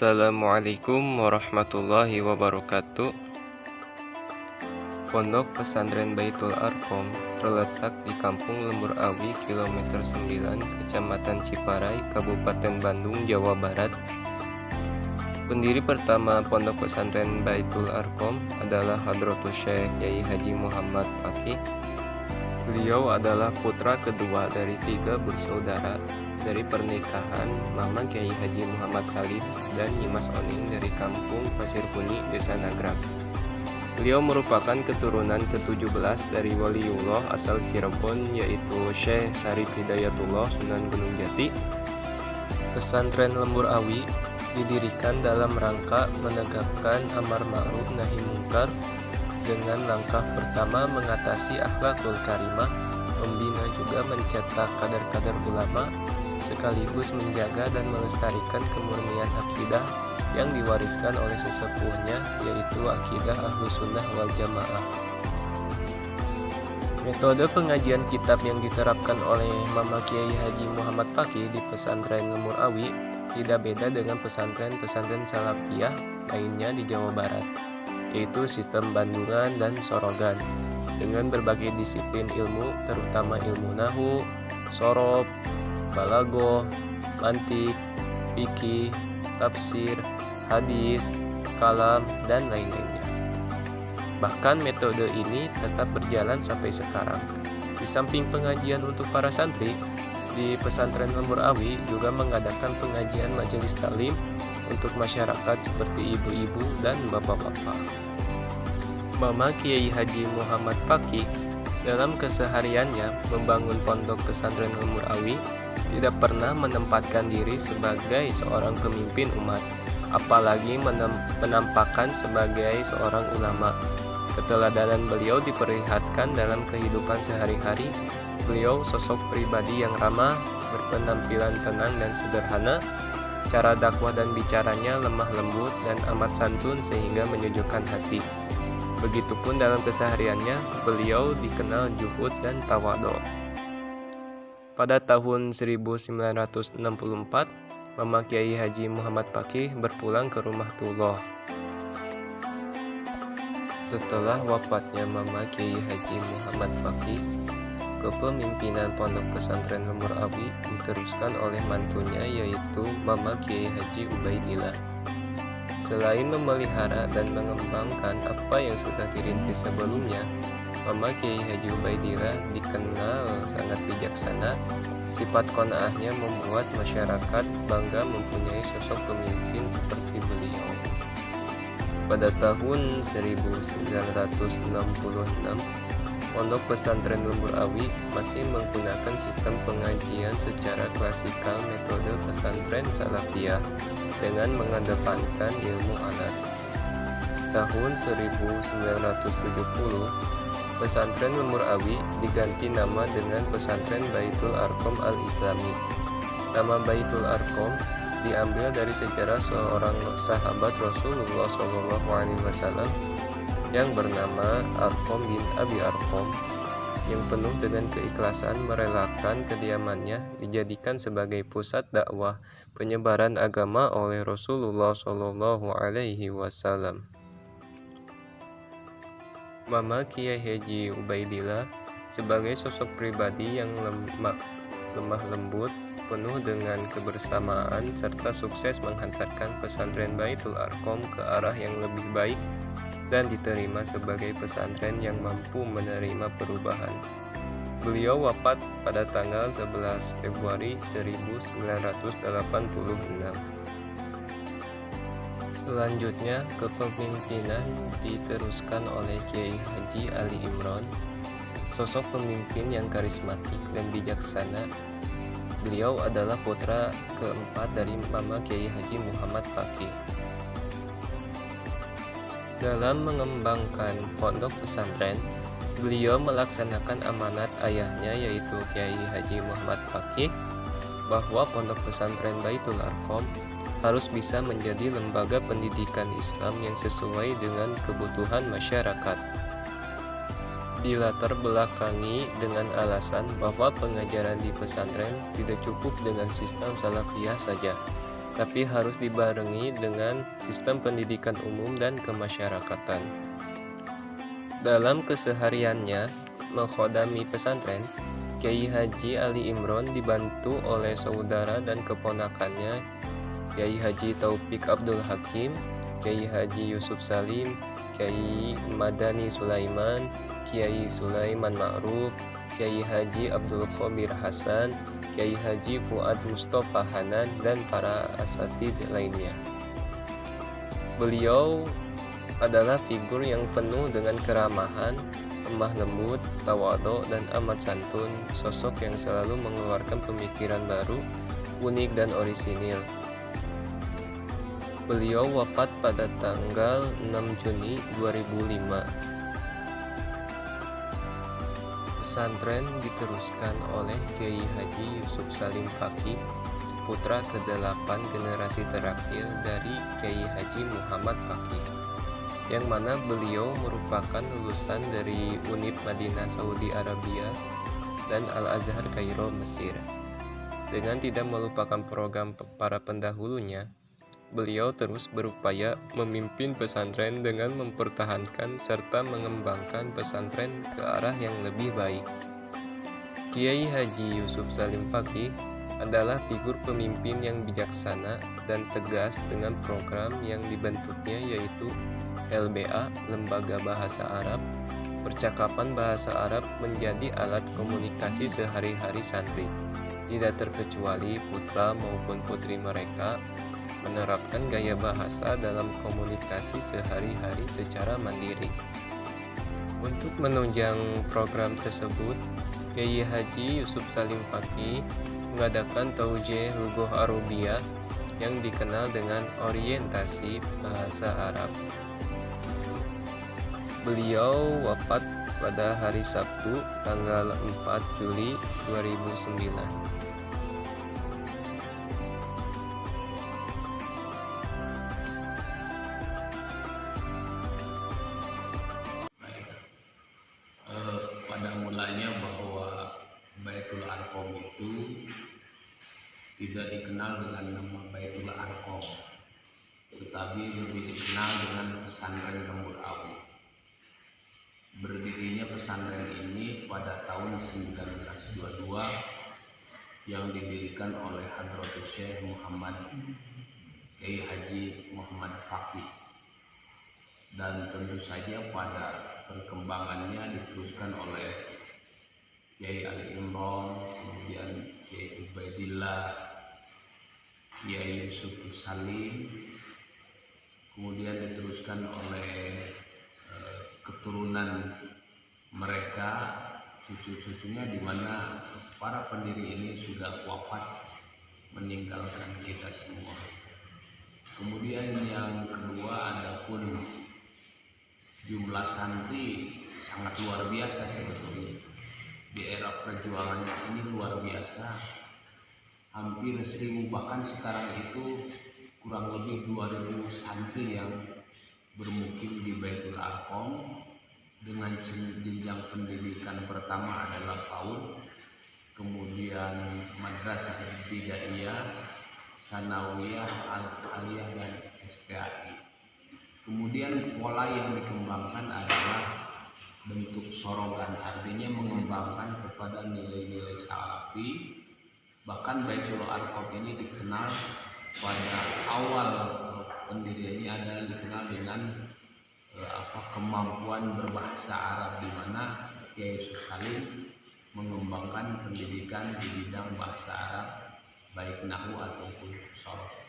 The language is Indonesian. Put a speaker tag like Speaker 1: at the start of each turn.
Speaker 1: Assalamualaikum warahmatullahi wabarakatuh. Pondok Pesantren Baitul Arqom terletak di Kampung Lembur Awi, kilometer 9, Kecamatan Ciparai, Kabupaten Bandung, Jawa Barat. Pendiri pertama Pondok Pesantren Baitul Arqom adalah Hadratus Syekh Kyai Haji Muhammad Faqih. Beliau adalah putra kedua dari 3 bersaudara dari pernikahan Mama Kyai Haji Muhammad Salib dan Nyimas Oning dari Kampung Pasir Kuni, Desa Nagrag. Beliau merupakan keturunan ke-17 dari waliullah asal Cirebon, yaitu Syekh Syarif Hidayatullah Sunan Gunung Jati. Pesantren Lembur Awi didirikan dalam rangka menegakkan amar ma'ruf nahi mungkar dengan langkah pertama mengatasi akhlakul karimah, membina juga mencetak kader-kader ulama, sekaligus menjaga dan melestarikan kemurnian akidah yang diwariskan oleh sesepuhnya, yaitu akidah Ahlus Sunnah wal Jamaah. Metode pengajian kitab yang diterapkan oleh Mama Kyai Haji Muhammad Faqih di pesantren Lembur Awi tidak beda dengan pesantren-pesantren salafiyah lainnya di Jawa Barat, yaitu sistem bandungan dan sorogan dengan berbagai disiplin ilmu, terutama ilmu nahwu, sorof, balaghah, mantik, fikih, tafsir, hadis, kalam, dan lain-lainnya. Bahkan metode ini tetap berjalan sampai sekarang. Di samping pengajian untuk para santri, di pesantren Lembur Awi juga mengadakan pengajian majelis taklim untuk masyarakat seperti ibu-ibu dan bapak-bapak. Mama Kyai Haji Muhammad Faqih dalam kesehariannya membangun pondok pesantren Lembur Awi tidak pernah menempatkan diri sebagai seorang pemimpin umat, apalagi menampakkan sebagai seorang ulama. Keteladanan beliau diperlihatkan dalam kehidupan sehari-hari. Beliau sosok pribadi yang ramah, berpenampilan tenang dan sederhana. Cara dakwah dan bicaranya lemah lembut dan amat santun sehingga menyejukkan hati. Begitupun dalam kesehariannya, beliau dikenal zuhud dan tawadhu. Pada tahun 1964, Mama Kyai Haji Muhammad Faqih berpulang ke rumah Tullah. Setelah wafatnya Mama Kyai Haji Muhammad Faqih, kepemimpinan Pondok Pesantren Lembur Awi diteruskan oleh mantunya, yaitu Mama Kyai Haji Ubaidillah. Selain memelihara dan mengembangkan apa yang sudah dirintis sebelumnya, Mama Kyai Haji Ubaidillah dikenal sangat bijaksana. Sifat qanaahnya membuat masyarakat bangga mempunyai sosok pemimpin seperti beliau. Pada tahun 1966, Pondok Pesantren Lembur Awi masih menggunakan sistem pengajian secara klasikal metode pesantren salafiyah dengan mengedepankan ilmu alat. Tahun 1970, Pesantren Lembur Awi diganti nama dengan Pesantren Baitul Arqom Al-Islami. Nama Baitul Arqom diambil dari sejarah seorang sahabat Rasulullah SAW yang bernama Arqom bin Abi Arqom, yang penuh dengan keikhlasan merelakan kediamannya dijadikan sebagai pusat dakwah penyebaran agama oleh Rasulullah SAW. Mama Kyai Haji Ubaidillah sebagai sosok pribadi yang lemah lembut, penuh dengan kebersamaan, serta sukses menghantarkan pesantren Baitul Arqom ke arah yang lebih baik dan diterima sebagai pesantren yang mampu menerima perubahan. Beliau wafat pada tanggal 11 Februari 1986. Selanjutnya, kepemimpinan diteruskan oleh Kyai Haji Ali Imron, sosok pemimpin yang karismatik dan bijaksana. Beliau adalah putra keempat dari Mama Kyai Haji Muhammad Faqih. Dalam mengembangkan pondok pesantren, beliau melaksanakan amanat ayahnya, yaitu Kyai Haji Muhammad Faqih, bahwa pondok pesantren Baitul Arqom harus bisa menjadi lembaga pendidikan Islam yang sesuai dengan kebutuhan masyarakat. Dilatar belakangi dengan alasan bahwa pengajaran di pesantren tidak cukup dengan sistem salafiyah saja, tapi harus dibarengi dengan sistem pendidikan umum dan kemasyarakatan. Dalam kesehariannya mengkhodami pesantren, Kiai Haji Ali Imron dibantu oleh saudara dan keponakannya, Kiai Haji Taufik Abdul Hakim, Kiai Haji Yusuf Salim, Kiai Madani Sulaiman, Kiai Sulaiman Ma'ruf, Kiai Haji Abdul Khabir Hasan, Kiai Haji Fuad Mustafa Hanan, dan para asatiz lainnya. Beliau adalah figur yang penuh dengan keramahan, lemah lembut, tawadhu, dan amat santun, sosok yang selalu mengeluarkan pemikiran baru, unik dan orisinil. Beliau wafat pada tanggal 6 Juni 2005. Pesantren diteruskan oleh Kiai Haji Yusuf Salim Fakih, putra ke-8 generasi terakhir dari Kiai Haji Muhammad Fakih, yang mana beliau merupakan lulusan dari Unip Madinah Saudi Arabia dan Al-Azhar Kairo Mesir. Dengan tidak melupakan program para pendahulunya, beliau terus berupaya memimpin pesantren dengan mempertahankan serta mengembangkan pesantren ke arah yang lebih baik. Kiai Haji Yusuf Salim Fakih adalah figur pemimpin yang bijaksana dan tegas dengan program yang dibentuknya, yaitu LBA, Lembaga Bahasa Arab. Percakapan bahasa Arab menjadi alat komunikasi sehari-hari santri, tidak terkecuali putra maupun putri mereka menerapkan gaya bahasa dalam komunikasi sehari-hari secara mandiri. Untuk menunjang program tersebut, Kiai Haji Yusuf Salim Fakih mengadakan Taujih Lughah Arabiyah yang dikenal dengan orientasi bahasa Arab. Beliau wafat pada hari Sabtu tanggal 4 Juli 2009.
Speaker 2: Pada mulanya bahwa Baitul Arqam itu tidak dikenal dengan nama Baitul Arqam, tetapi lebih dikenal dengan pesantren Lemur Awi. Berdirinya pesantren ini pada tahun 1922 yang didirikan oleh Hadratus Syekh Muhammad Kiai Haji Muhammad Fakih, dan tentu saja pada perkembangannya diteruskan oleh Kiai Ali Imron, kemudian Kiai Ubaidillah, Kiai Yusuf Salim, kemudian diteruskan oleh keturunan mereka, cucu-cucunya, di mana para pendiri ini sudah wafat meninggalkan kita semua. Kemudian yang kedua, adapun jumlah santri sangat luar biasa sebetulnya. Di era perjuangannya ini luar biasa, hampir 1000, bahkan sekarang itu kurang lebih 2000 santri yang bermukim di Baitul Arqam dengan jenjang pendidikan pertama adalah PAUD, kemudian Madrasah Ibtidaiyah, Sanawiyah, Al-Aliyah, dan STAI. Kemudian pola yang dikembangkan adalah bentuk sorogan, artinya mengembangkan kepada nilai-nilai salafi. Bahkan Baitul Arqam ini dikenal pada awal pendiriannya adalah dikenal dengan kemampuan berbahasa Arab, di mana Kiai Yusuf Salim mengembangkan pendidikan di bidang bahasa Arab, baik nahwu ataupun sorof.